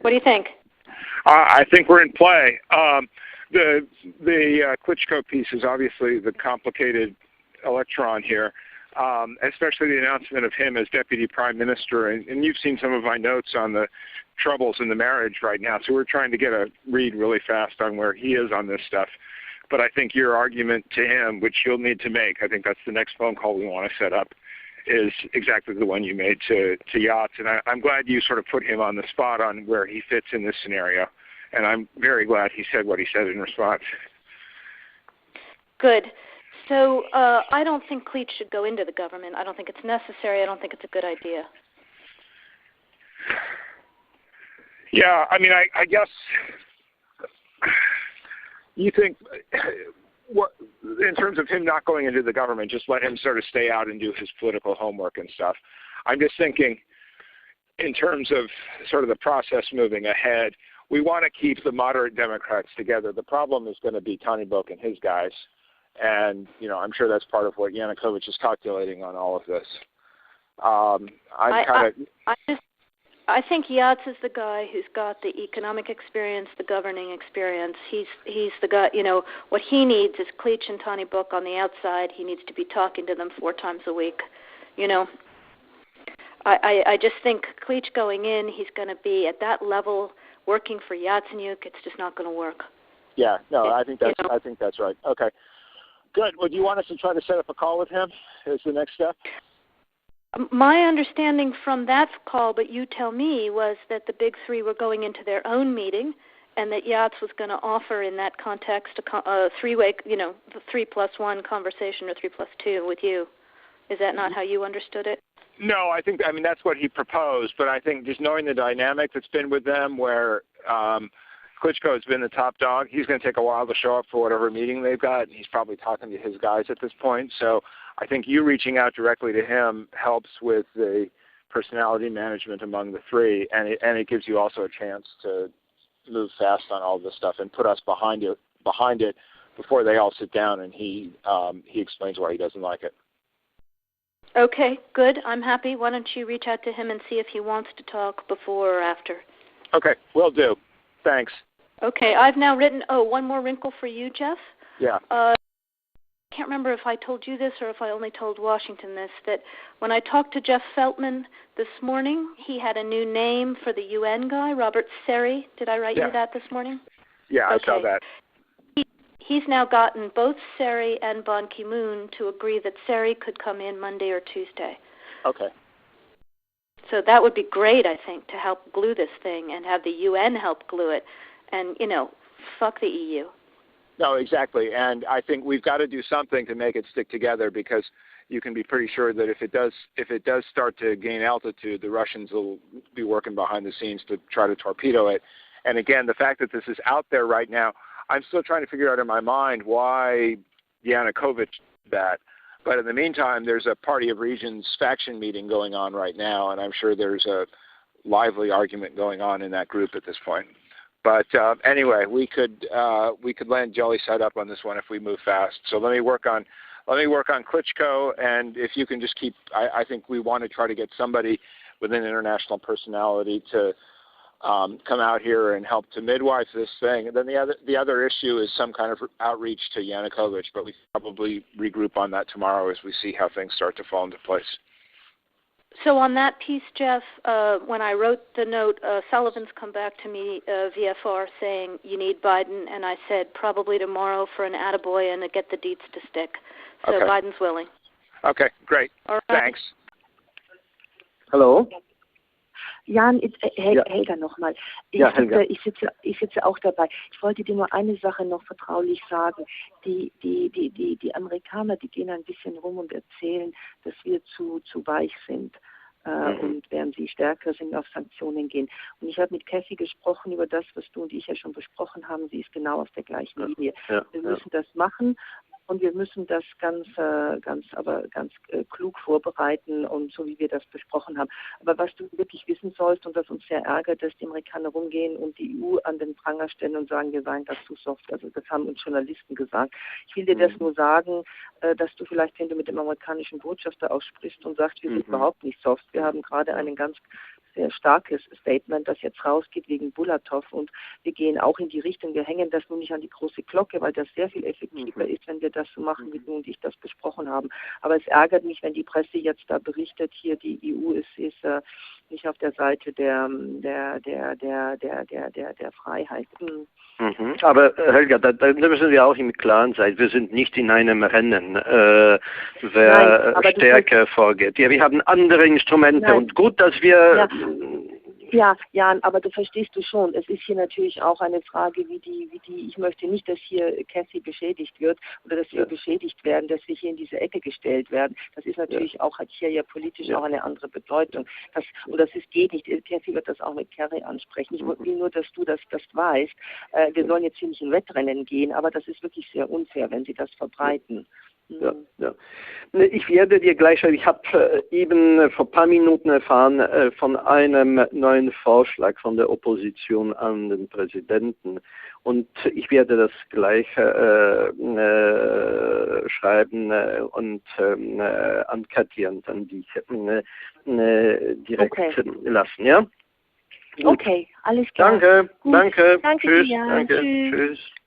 What do you think? I think we're in play. The Klitschko piece is obviously the complicated electron here, especially the announcement of him as Deputy Prime Minister. And you've seen some of my notes on the troubles in the marriage right now, so we're trying to get a read really fast on where he is on this stuff. But I think your argument to him, which you'll need to make, I think that's the next phone call we want to set up, is exactly the one you made to Yachts. And I'm glad you sort of put him on the spot on where he fits in this scenario. And I'm very glad he said what he said in response. Good. So I don't think Klitsch should go into the government. I don't think it's necessary. I don't think it's a good idea. Yeah, I mean, I guess you think, what, in terms of him not going into the government, just let him sort of stay out and do his political homework and stuff. I'm just thinking in terms of sort of the process moving ahead, we want to keep the moderate Democrats together. The problem is going to be Tony Book and his guys. And, I'm sure that's part of what Yanukovych is calculating on all of this. I think Yachts is the guy who's got the economic experience, the governing experience. He's the guy, what he needs is Klitsch and Tony Book on the outside. He needs to be talking to them 4 times a week, I just think Klitsch going in, he's going to be at that level working for Yatsenyuk. It's just not going to work. Yeah, no, I think that's right. Okay, good. Well, do you want us to try to set up a call with him as the next step? My understanding from that call, but you tell me, was that the big three were going into their own meeting, and that Yachts was going to offer in that context a three-way, the 3+1 conversation or 3+2 with you. Is that not how you understood it? No, I mean, that's what he proposed, but I think just knowing the dynamic that's been with them where Klitschko has been the top dog, he's going to take a while to show up for whatever meeting they've got, and he's probably talking to his guys at this point. So I think you reaching out directly to him helps with the personality management among the three, and it gives you also a chance to move fast on all this stuff and put us behind it before they all sit down and he explains why he doesn't like it. Okay, good. I'm happy. Why don't you reach out to him and see if he wants to talk before or after? Okay, will do. Thanks. Okay, I've now written, one more wrinkle for you, Jeff. Yeah. I can't remember if I told you this or if I only told Washington this, that when I talked to Jeff Feltman this morning, he had a new name for the UN guy, Robert Seri. Did I write you that this morning? Yeah, okay. I saw that. He's now gotten both Seri and Ban Ki-moon to agree that Seri could come in Monday or Tuesday. Okay. So that would be great, I think, to help glue this thing and have the UN help glue it. And, fuck the EU. No, exactly. And I think we've got to do something to make it stick together, because you can be pretty sure that if it does start to gain altitude, the Russians will be working behind the scenes to try to torpedo it. And again, the fact that this is out there right now, I'm still trying to figure out in my mind why Yanukovych did that. But in the meantime, there's a Party of Regions faction meeting going on right now, and I'm sure there's a lively argument going on in that group at this point. But anyway, we could land jelly side up on this one if we move fast. So let me work on Klitschko, and if you can just keep, I think we want to try to get somebody with an international personality to come out here and help to midwife this thing. And then the other issue is some kind of outreach to Yanukovych, but we can probably regroup on that tomorrow as we see how things start to fall into place. So on that piece, Jeff, when I wrote the note, Sullivan's come back to me, VFR, saying you need Biden, and I said probably tomorrow for an attaboy and to get the deets to stick. So okay. Biden's willing. Okay, great. All right. Thanks. Hallo? Jan, Helga nochmal. Ich sitze auch dabei. Ich wollte dir nur eine Sache noch vertraulich sagen. Die Amerikaner, die gehen ein bisschen rum und erzählen, dass wir zu weich sind. Und während sie stärker sind, auf Sanktionen gehen. Und ich habe mit Kathy gesprochen über das, was du und ich ja schon besprochen haben. Sie ist genau auf der gleichen Linie. Wir müssen das machen. Und wir müssen das ganz klug vorbereiten und so wie wir das besprochen haben. Aber was du wirklich wissen sollst und was uns sehr ärgert, dass die Amerikaner rumgehen und die EU an den Pranger stellen und sagen, wir seien da zu soft. Also das haben uns Journalisten gesagt. Ich will dir das nur sagen, dass du vielleicht, wenn du mit dem amerikanischen Botschafter auch sprichst und sagst, wir sind überhaupt nicht soft. Wir haben gerade einen ganz sehr starkes Statement, das jetzt rausgeht wegen Bulatov, und wir gehen auch in die Richtung, wir hängen das nun nicht an die große Glocke, weil das sehr viel effektiver ist, wenn wir das so machen, wie du und ich das besprochen haben. Aber es ärgert mich, wenn die Presse jetzt da berichtet, hier die EU ist nicht auf der Seite der Freiheit. Aber Helga, da müssen wir auch im Klaren sein. Wir sind nicht in einem Rennen, wer stärker vorgeht. Ja, wir haben andere Instrumente und gut, dass wir... Ja, Jan, aber du verstehst du schon, es ist hier natürlich auch eine Frage, ich möchte nicht, dass hier Cassie beschädigt wird oder dass wir beschädigt werden, dass wir hier in diese Ecke gestellt werden. Das ist natürlich auch, hat hier ja politisch auch eine andere Bedeutung. Geht nicht. Cassie wird das auch mit Kerry ansprechen. Ich will nur, dass du das weißt. Wir sollen jetzt hier nicht in Wettrennen gehen, aber das ist wirklich sehr unfair, wenn sie das verbreiten. Ja. Ich werde dir gleich schreiben, ich habe eben vor ein paar Minuten erfahren von einem neuen Vorschlag von der Opposition an den Präsidenten, und ich werde das gleich schreiben und an Katja und an dich direkt lassen, ja? Gut. Okay, alles klar. Danke, Gut. danke, Danke tschüss, dir, danke, tschüss. Tschüss.